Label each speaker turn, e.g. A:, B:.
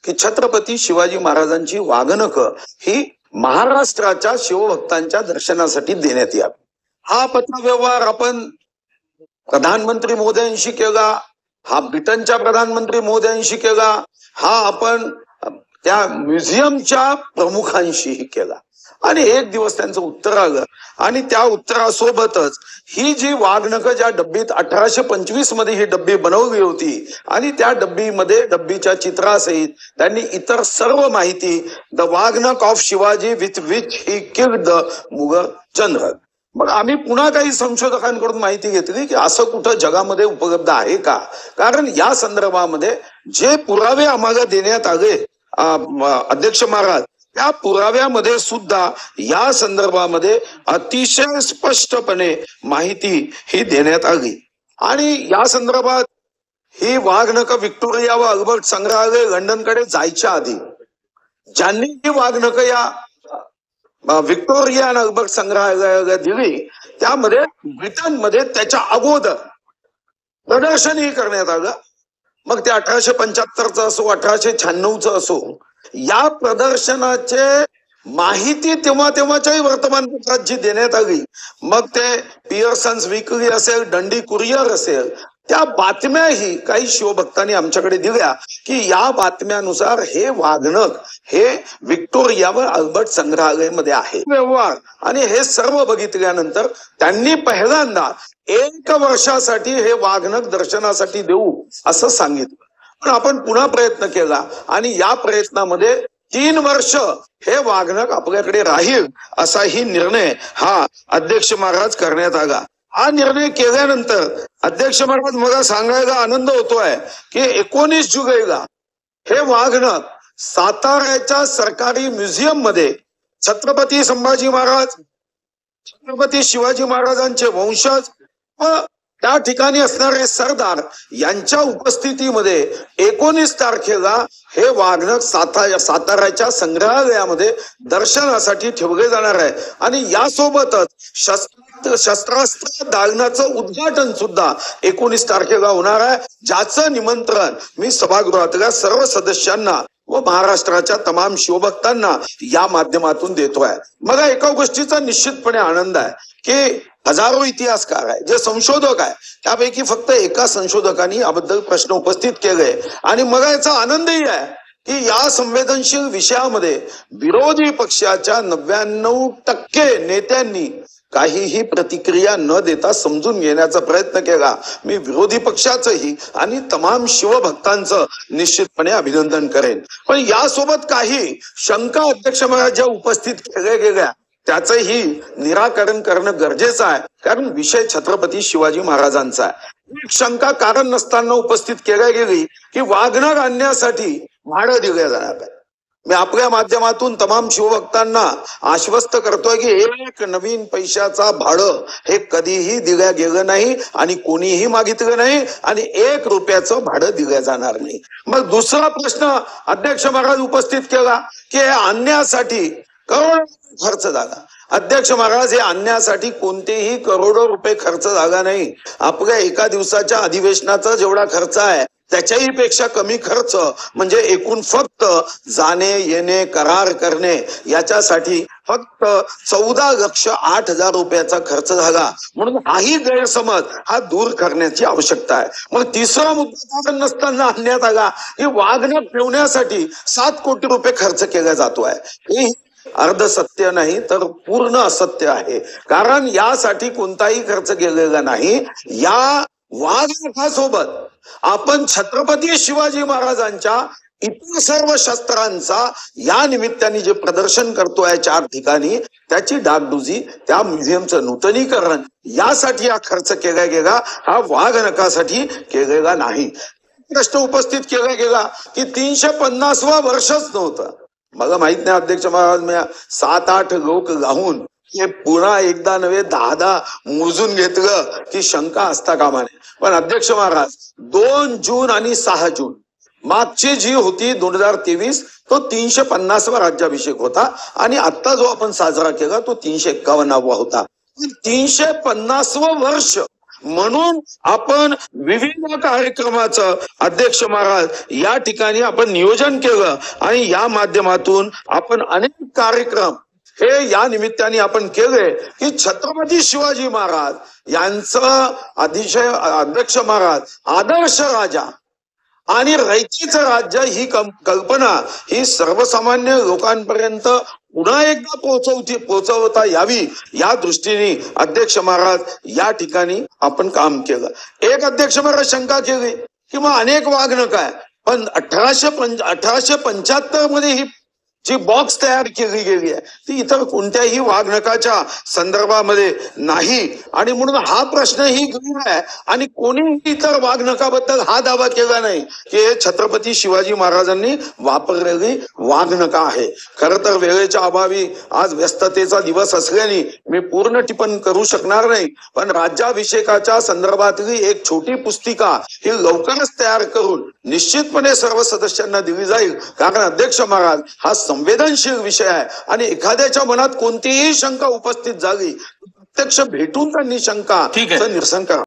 A: की छत्रपती शिवाजी महाराजांची वाघनख ही महाराष्ट्राच्या शिवभक्तांच्या दर्शनासाठी देण्यात यावी। हा पत्रव्यवहार आपण प्रधानमंत्री मोदयांशी केला, हा ब्रिटनच्या प्रधानमंत्री मोदयांशी केला, हा आपण त्या म्युझियमच्या प्रमुखांशीही केला आणि एक दिवस त्यांचं उत्तर आलं आणि त्या उत्तरासोबतच ही जी वाघनख ज्या डब्बीत 1825 मध्ये ही डब्बी बनवली होती आणि त्या डब्बीच्या चित्रासहित त्यांनी इतर सर्व माहिती the वाघनख of Shivaji with which he killed the Mughal general. मग आम्ही पुन्हा काही संशोधकांकडून माहिती घेतली की असं कुठं जगामध्ये उपलब्ध आहे का, कारण या संदर्भामध्ये जे पुरावे आम्हाला देण्यात आले अध्यक्ष महाराज, त्या पुराव्यामध्ये सुद्धा या संदर्भामध्ये अतिशय स्पष्टपणे माहिती ही देण्यात आली आणि या संदर्भात ही वाघनख व्हिक्टोरिया व अल्बर्ट संग्रहालय लंडनकडे जायच्या आधी ज्यांनी ही वाघनख या व्हिक्टोरिया आणि अल्बर्ट संग्रहालयाला दिली त्यामध्ये ब्रिटनमध्ये त्याच्या अगोदर प्रदर्शनही करण्यात आलं। मग ते 1875 असो 1896 असो, या प्रदर्शनाचे माहिती तेव्हाच्याही वर्तमानपत्रात जी देण्यात आली, मग ते पियर्सन्स वीकली असेल, डंडी कुरिअर असेल, त्या बातम्याही काही शिवभक्तांनी आमच्याकडे दिल्या की या बातम्यानुसार हे वाघनख हे व्हिक्टोरिया व अल्बर्ट संग्रहालयामध्ये आहे व्यवहार। आणि हे सर्व बघितल्यानंतर त्यांनी पहिल्यांदा 1 वर्षासाठी हे वाघनख दर्शनासाठी देऊ असं सांगितलं, पण आपण पुन्हा प्रयत्न केला आणि या प्रयत्नामध्ये 3 वर्ष हे वाघनख आपल्याकडे राहील असाही निर्णय हा अध्यक्ष महाराज करण्यात आला। हा निर्णय केल्यानंतर अध्यक्ष महाराज मला सांगायला आनंद होतोय की 19 जुलैला हे वाघनख साताऱ्याच्या सरकारी म्युझियम मध्ये छत्रपती संभाजी महाराज, छत्रपती शिवाजी महाराजांचे वंशज व त्या ठिकाणी असणारे सरदार यांच्या उपस्थितीमध्ये 19 तारखेला हे वाघनख साताऱ्याच्या संग्रहालयामध्ये दर्शनासाठी ठेवले जाणार आहे आणि यासोबतच शस्त्रास्त्र दालनाचं उद्घाटन सुद्धा 19 तारखेला होणार आहे, ज्याचं निमंत्रण मी सभागृहातल्या सर्व सदस्यांना व महाराष्ट्राच्या तमाम शिवभक्तांना या माध्यमातून देतोय। मला एका गोष्टीचा निश्चितपणे आनंद आहे की हजारो इतिहासकार आहे, जे संशोधक आहे, त्यापैकी फक्त एका संशोधकांनी याबद्दल प्रश्न उपस्थित केले आणि मला याचा आनंदही आहे की या संवेदनशील विषयामध्ये विरोधी पक्षाच्या 99% नेत्यांनी काहीही प्रतिक्रिया न देता समजून घेण्याचा प्रयत्न केला। मी विरोधी पक्षाचंही आणि तमाम शिवभक्तांचं निश्चितपणे अभिनंदन करेन, पण यासोबत काही शंका अध्यक्ष महाराज ज्या उपस्थित केल्या गेल्या त्याचंही निराकरण करणं गरजेचं आहे, कारण विषय छत्रपती शिवाजी महाराजांचा आहे। एक शंका कारण नसताना उपस्थित केल्या गेली की वाघनख आणण्यासाठी भाडं दिलं जाणार आहे। मी आपल्या माध्यमातून तमाम शिवभक्तांना आश्वस्त करतोय की एक नवीन पैशाचा भाडं हे कधीही दिल्या गेलं नाही आणि कोणीही मागितलं नाही आणि 1 रुपयाचं भाडं दिलं जाणार नाही। मग दुसरा प्रश्न अध्यक्ष महाराज उपस्थित केला की हे आणण्यासाठी करोडो खर्च झाला। अध्यक्ष महाराज, हे आणण्यासाठी कोणतेही करोडो रुपये खर्च झाला नाही। आपल्या एका दिवसाच्या अधिवेशनाचा जेवढा खर्च आहे त्याच्याही पेक्षा कमी खर्च म्हणजे एकूण फक्त जाणे येणे करार करणे याच्यासाठी फक्त 14,08,000 रुपयाचा खर्च झाला, म्हणून हाही गैरसमज हा दूर करण्याची आवश्यकता आहे। मग तिसरा मुद्दा कारण नसताना आणण्यात आला की वाघनख ठेवण्यासाठी 7 कोटी रुपये खर्च केला जातोय। हे अर्ध सत्य नाही तर पूर्ण असत्य आहे, कारण यासाठी कोणताही खर्च केलेला नाही। या वाघनखासोबत आपण छत्रपती शिवाजी महाराजांच्या इतर सर्व शस्त्रांचा या निमित्ताने जे प्रदर्शन करतोय 4 ठिकाणी, त्याची डागडुजी, त्या म्युझियमचं नूतनीकरण यासाठी हा खर्च केला गेला, हा वाघनखासाठी केलेला नाही। प्रश्न उपस्थित केला गेला की 350वा वर्षच नव्हतं। मला माहित नाही अध्यक्ष महाराज, मी 7-8 लोक गाऊन हे पुन्हा एकदा नव्हे 10 मोजून घेतलं की शंका असता कामा नये, पण अध्यक्ष महाराज 2 जून आणि 6 जून मागची जी होती 2023 तो 350वा राज्याभिषेक होता आणि आता जो आपण साजरा केला तो 351वा होता। 350व वर्ष म्हणून आपण विविध कार्यक्रमाचं अध्यक्ष महाराज या ठिकाणी आपण नियोजन केलं आणि या माध्यमातून आपण अनेक कार्यक्रम हे या निमित्ताने आपण केले की छत्रपती शिवाजी महाराज यांचं अतिशय अध्यक्ष महाराज आदर्श राजा आणि रयतेचं राज्य ही कल्पना ही सर्वसामान्य लोकांपर्यंत पुन्हा एकदा पोहोचवता यावी या दृष्टीने अध्यक्ष महाराज या ठिकाणी आपण काम केलं. एक अध्यक्ष महाराज शंका केली की मग अनेक वाघनक आहे, पण 1875 मध्ये ही जी बॉक्स तयार केली गेली आहे ती इतर कोणत्याही वाघनकाच्या संदर्भामध्ये नाही आणि म्हणून हा प्रश्न ही गंभीर आहे आणि कोणीही इतर वाघनकाबद्दल हा दावा केला नाही की हे छत्रपती शिवाजी महाराजांनी वापरलेली वाघनका आहे. खरं तर वेळेच्या अभावी आज व्यस्ततेचा दिवस असल्याने मी पूर्ण टिप्पण करू शकणार नाही, पण राज्याभिषेकाच्या संदर्भातली एक छोटी पुस्तिका ही लवकरच तयार करून निश्चितपणे सर्व सदस्यांना दिली जाईल, कारण अध्यक्ष महाराज हा संवेदनशील विषय आहे आणि एखाद्याच्या मनात कोणतीही शंका उपस्थित झाली प्रत्यक्ष भेटून त्यांनी शंका निरसन करा.